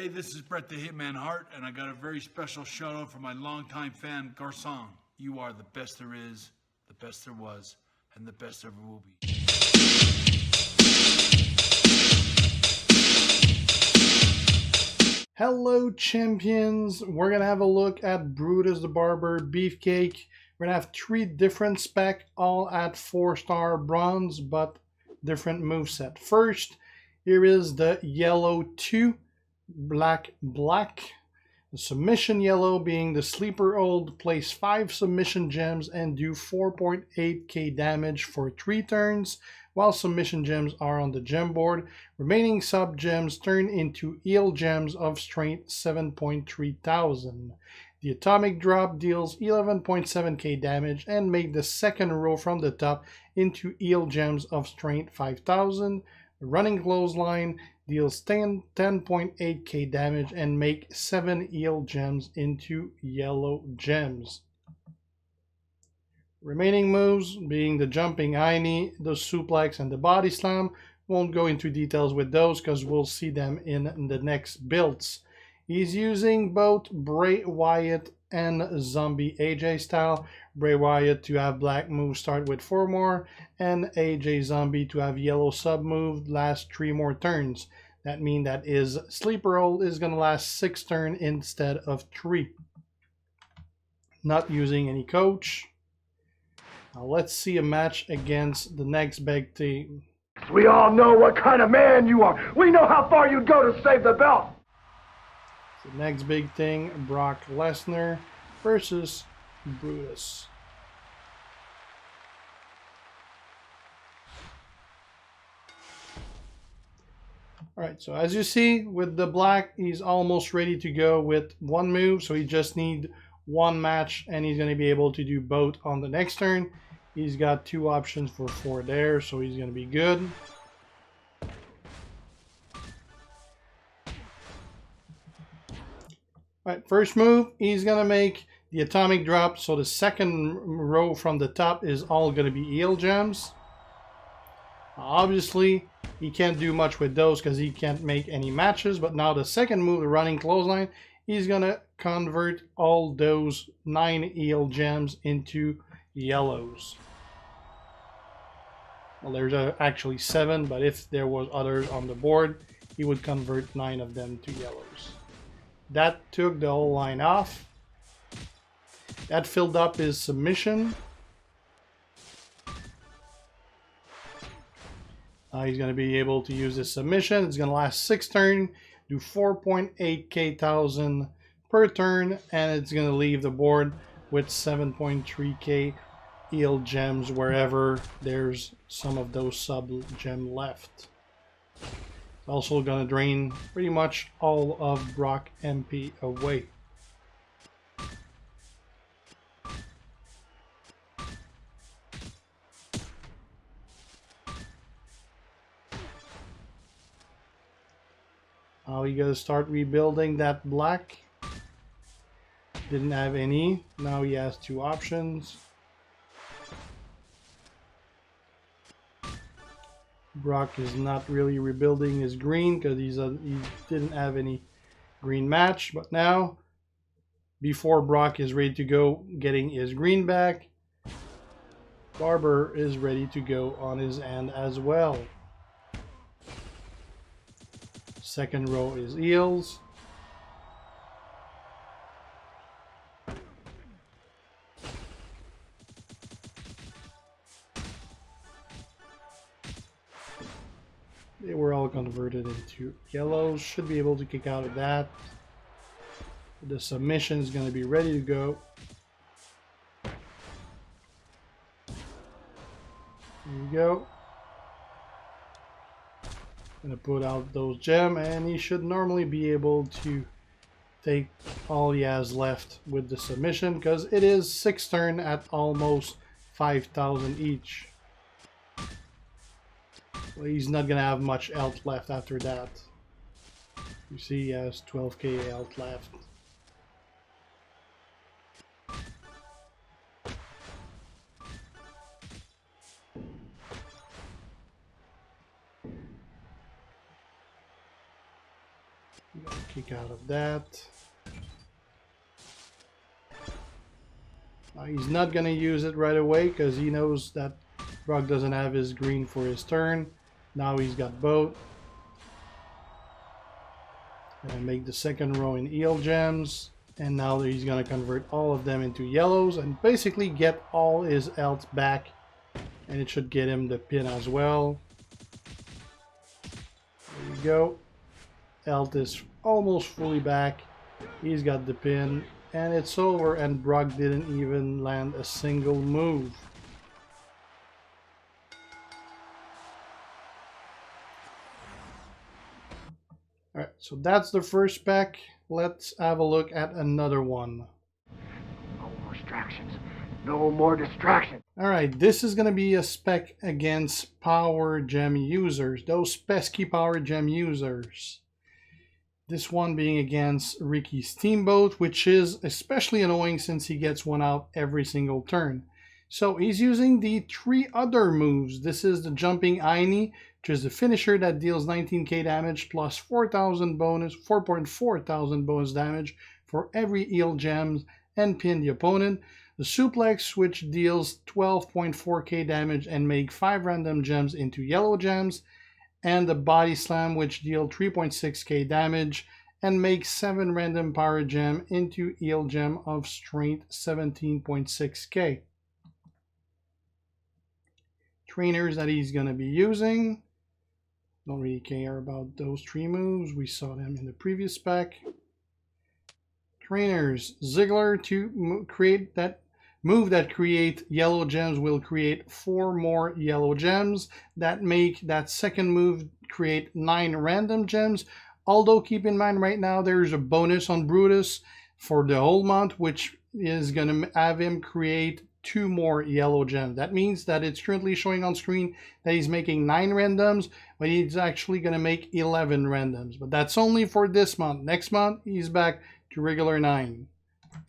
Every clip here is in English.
Hey, this is Brett the Hitman Hart, and I got a very special shout out for my longtime fan, Guersan. You are the best there is, the best there was, and the best there ever will be. Hello, champions. We're going to have a look at Brutus the Barber, Beefcake. We're going to have 3 different spec, all at 4-star bronze, but different moveset. First, here is the yellow 2. Black. The submission yellow being the sleeper hold, place 5 submission gems and do 4.8k damage for 3 turns while submission gems are on the gem board. Remaining sub gems turn into heal gems of strength 7.3 thousand. The atomic drop deals 11.7k damage and make the second row from the top into heal gems of strength 5000. The running clothesline deals 10.8k damage and make 7 heal gems into yellow gems. Remaining moves being the jumping high knee, the suplex, and the body slam. Won't go into details with those because we'll see them in the next builds. He's using both Bray Wyatt and Zombie AJ style. Bray Wyatt to have black move start with 4 more, and AJ Zombie to have yellow sub move last 3 more turns. That means that his sleeper hold is going to last 6 turns instead of 3. Not using any coach. Now let's see a match against the next big team. We all know what kind of man you are. We know how far you'd go to save the belt. The next big thing, Brock Lesnar versus Brutus. Alright, so as you see with the black, he's almost ready to go with 1 move, so he just needs 1 match and he's going to be able to do both on the next turn. He's got 2 options for 4 there, so he's going to be good. Alright, first move, he's going to make the atomic drop, so the second row from the top is all going to be heal gems. Obviously, he can't do much with those because he can't make any matches, but now the second move, the running clothesline, he's going to convert all those 9 heal gems into yellows. Well, there's actually 7, but if there was others on the board, he would convert 9 of them to yellows. That took the whole line off. That filled up his submission. He's going to be able to use his submission. It's going to last 6 turns, do 4.8k thousand per turn, and it's going to leave the board with 7.3k heal gems wherever there's some of those sub gem left. It's also going to drain pretty much all of Brock MP away. Now you gotta start rebuilding that black. Didn't have any. Now he has 2 options. Brock is not really rebuilding his green because he didn't have any green match. But now, before Brock is ready to go getting his green back, Barber is ready to go on his end as well. Second row is heals. They were all converted into yellows. Should be able to kick out of that. The submission is going to be ready to go. There you go. Gonna put out those gems, and he should normally be able to take all he has left with the submission because it is 6 turns at almost 5,000 each. Well, he's not gonna have much health left after that. You see, he has 12k health left. kick out of that. He's not going to use it right away because he knows that Brock doesn't have his green for his turn. Now he's got both. Gonna make the second row in eel gems. And now he's going to convert all of them into yellows and basically get all his health back. And it should get him the pin as well. There you go. Health is almost fully back. He's got the pin. And it's over, and Brock didn't even land a single move. Alright, so that's the first spec. Let's have a look at another one. No more distractions. No more distractions. Alright, this is going to be a spec against power gem users. Those pesky power gem users. This one being against Ricky Steamboat, which is especially annoying since he gets one out every single turn. So he's using the 3 other moves. This is the Jumping Aini, which is the finisher that deals 19k damage plus 4,000 bonus, 4,400 bonus damage for every eel gems and pin the opponent. The Suplex, which deals 12.4k damage and make 5 random gems into yellow gems. And the Body Slam, which deals 3.6k damage and makes 7 random power gem into eel gem of strength 17.6k. Trainers that he's going to be using. Don't really care about those 3 moves. We saw them in the previous spec. Trainers. Ziggler to create that move that create yellow gems will create 4 more yellow gems that make that second move create 9 random gems. Although keep in mind right now there's a bonus on Brutus for the whole month, which is going to have him create 2 more yellow gems. That means that it's currently showing on screen that he's making 9 randoms, but he's actually going to make 11 randoms. But that's only for this month. Next month he's back to regular 9.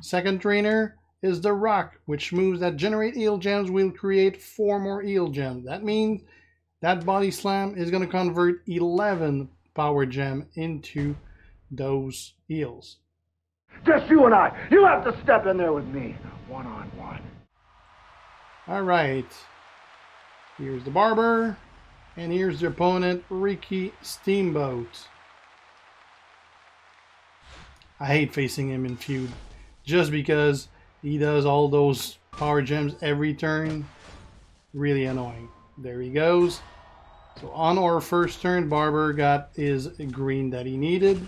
Second trainer is the Rock, which moves that generate eel gems will create 4 more eel gems. That means that Body Slam is going to convert 11 power gem into those eels. Just you and I. You have to step in there with me. One-on-one. Alright. Here's the Barber. And here's the opponent, Ricky Steamboat. I hate facing him in feud. Just because he does all those power gems every turn. Really annoying. There he goes. So on our first turn, Barber got his green that he needed.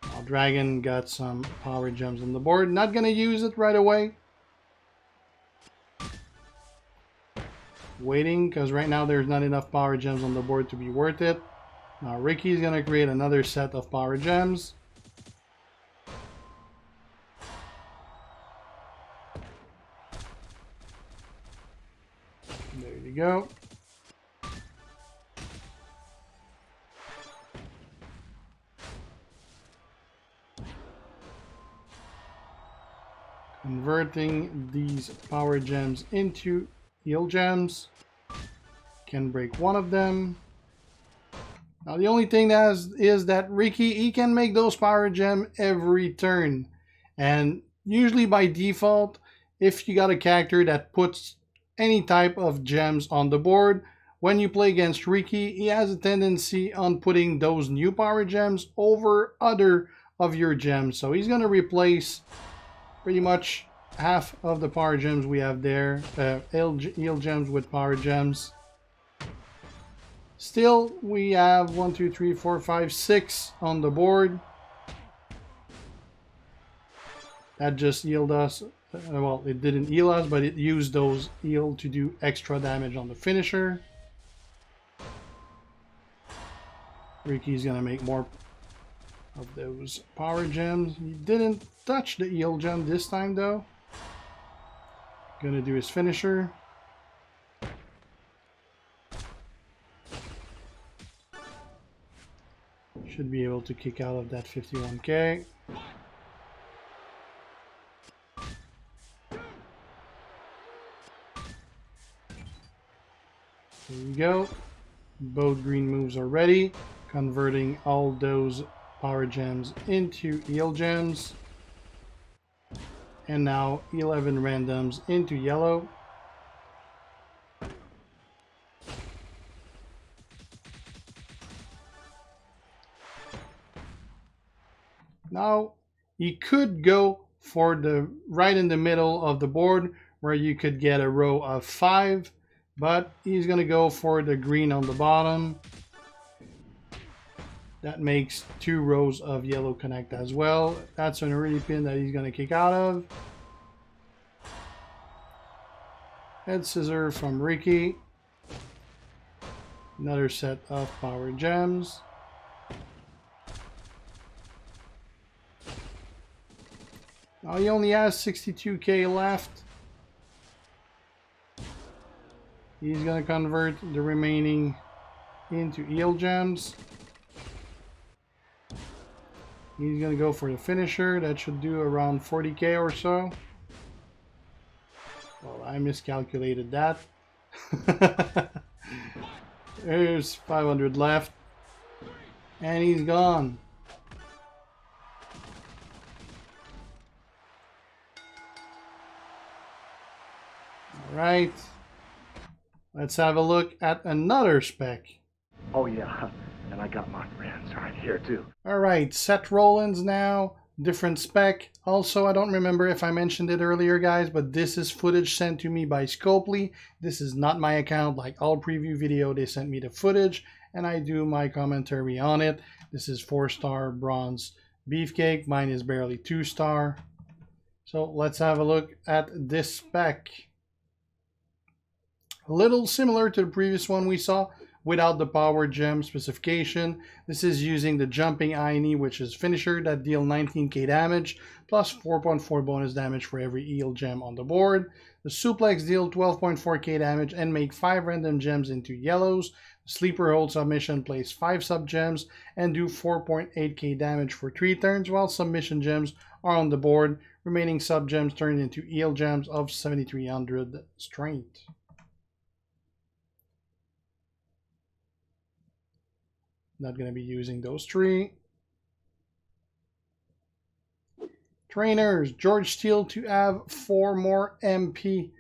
Now Dragon got some power gems on the board. Not going to use it right away. Waiting, because right now there's not enough power gems on the board to be worth it. Now Ricky's going to create another set of power gems. There you go. Converting these power gems into eel gems. Can break one of them. Now the only thing that is that Ricky, he can make those power gem every turn. And usually by default, if you got a character that puts any type of gems on the board, when you play against Ricky, he has a tendency on putting those new power gems over other of your gems. So he's going to replace pretty much half of the power gems we have there, eel gems with power gems. Still, we have 1, 2, 3, 4, 5, 6 on the board. That just healed us. Well, it didn't heal us, but it used those heal to do extra damage on the finisher. Ricky's gonna make more of those power gems. He didn't touch the eel gem this time though. Gonna do his finisher. Should be able to kick out of that 51k. There you go. Both green moves are ready, converting all those power gems into eel gems. And now 11 randoms into yellow. Now you could go for the right in the middle of the board where you could get a row of 5, but he's going to go for the green on the bottom. That makes 2 rows of yellow connect as well. That's an early pin that he's going to kick out of. Head scissor from Ricky. Another set of power gems. Now he only has 62k left. He's going to convert the remaining into eel gems. He's going to go for the finisher. That should do around 40k or so. Well, I miscalculated that. There's 500 left. And he's gone. Alright. Let's have a look at another spec. Oh, yeah. And I got my friends right here, too. Alright, Seth Rollins now. Different spec. Also, I don't remember if I mentioned it earlier, guys, but this is footage sent to me by Scopely. This is not my account. Like all preview video, they sent me the footage, and I do my commentary on it. This is 4-star bronze Beefcake. Mine is barely 2-star. So let's have a look at this spec. A little similar to the previous one we saw, without the power gem specification. This is using the jumping INE, which is finisher, that deal 19k damage, plus 4.4 bonus damage for every eel gem on the board. The suplex deal 12.4k damage and make 5 random gems into yellows. The sleeper hold submission place 5 sub gems and do 4.8k damage for 3 turns, while submission gems are on the board. Remaining sub gems turn into eel gems of 7300 strength. Not going to be using those 3. Trainers, George Steele to have 4 more MP,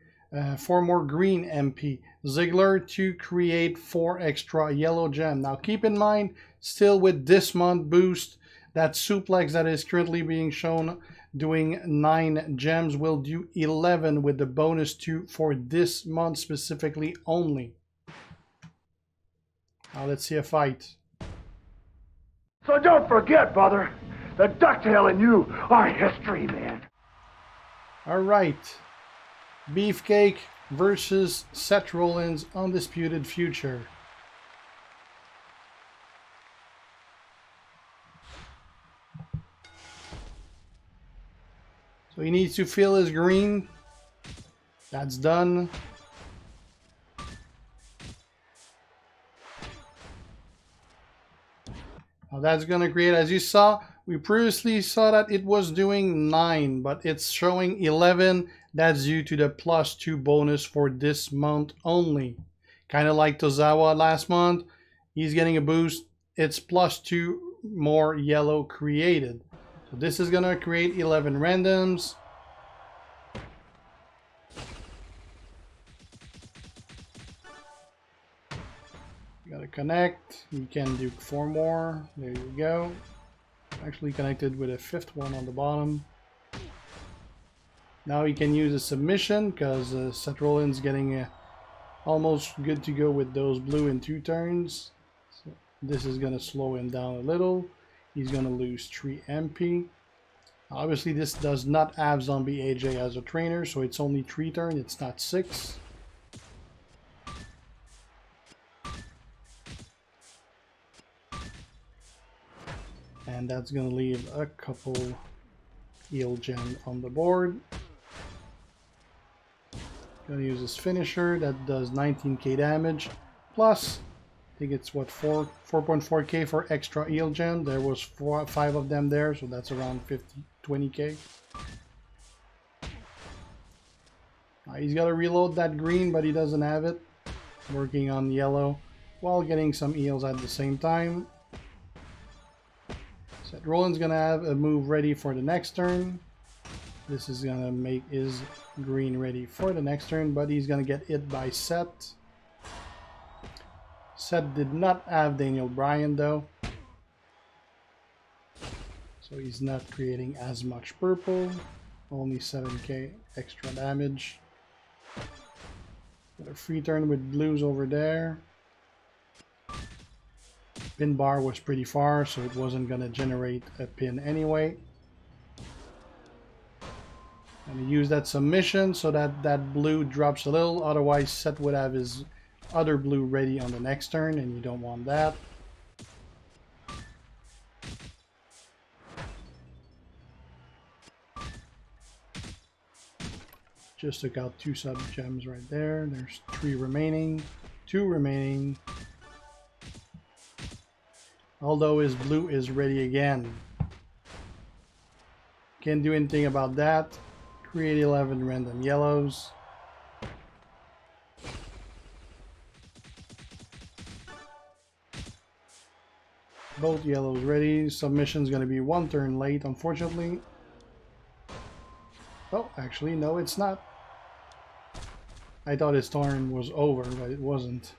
4 more green MP. Ziggler to create 4 extra yellow gem. Now keep in mind, still with this month boost, that suplex that is currently being shown doing 9 gems will do 11 with the bonus 2 for this month specifically only. Now let's see a fight. So don't forget, brother, the ducktail and you are history, man. Alright. Beefcake versus Seth Rollins' Undisputed Future. So he needs to fill his green. That's done. Now that's going to create, as you saw, we previously saw that it was doing 9, but it's showing 11. That's due to the +2 bonus for this month only. Kind of like Tozawa last month. He's getting a boost. It's +2 more yellow created. So this is going to create 11 randoms. Gotta connect. You can do 4 more. There you go. Actually connected with a 5th one on the bottom. Now you can use a submission because Seth Rollins getting almost good to go with those blue in 2 turns. So this is gonna slow him down a little. He's gonna lose 3 MP. Obviously this does not have Zombie AJ as a trainer, so it's only 3 turns, it's not 6. And that's going to leave a couple eel gem on the board. Going to use this finisher that does 19k damage. Plus, I think it's what, 4.4k for extra eel gem. There was 5 of them there, so that's around 20k. He's got to reload that green, but he doesn't have it. Working on yellow while getting some eels at the same time. Seth Rollins gonna have a move ready for the next turn. This is gonna make his green ready for the next turn, but he's gonna get hit by Seth. Seth did not have Daniel Bryan though, so he's not creating as much purple. Only 7k extra damage. Got a free turn with blues over there. Pin bar was pretty far, so it wasn't gonna generate a pin anyway. And use that submission so that that blue drops a little, otherwise Seth would have his other blue ready on the next turn, and you don't want that. Just took out 2 sub gems right there. There's 3 remaining, 2 remaining. Although his blue is ready again. Can't do anything about that. Create 11 random yellows. Both yellows ready. Submission's gonna be 1 turn late, unfortunately. Oh, actually, no, it's not. I thought his turn was over, but it wasn't.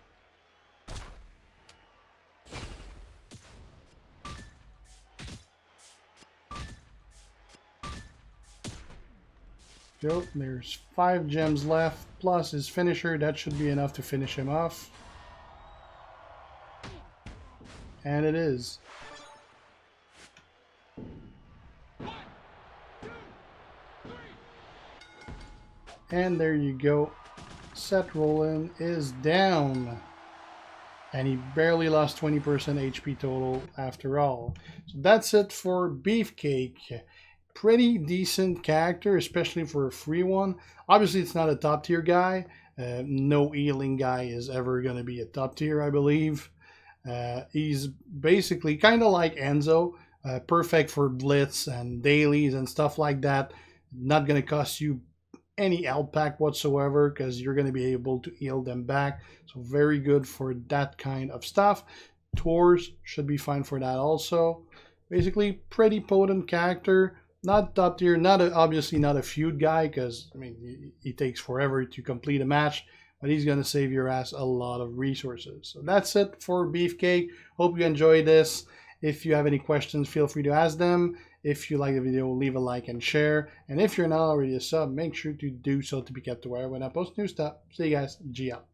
Go. There's 5 gems left, plus his finisher. That should be enough to finish him off. And it is. And there you go. Seth Rollins is down. And he barely lost 20% HP total after all. So that's it for Beefcake. Pretty decent character, especially for a free one. Obviously, it's not a top tier guy. No healing guy is ever going to be a top tier, I believe. He's basically kind of like Enzo. Perfect for blitz and dailies and stuff like that. Not going to cost you any health pack whatsoever because you're going to be able to heal them back. So very good for that kind of stuff. Tours should be fine for that also. Basically, pretty potent character. Not top tier, obviously not a feud guy because I mean he takes forever to complete a match, but he's gonna save your ass a lot of resources. So that's it for Beefcake. Hope you enjoyed this. If you have any questions, feel free to ask them. If you like the video, leave a like and share. And if you're not already a sub, make sure to do so to be kept aware when I post new stuff. See you guys. G out.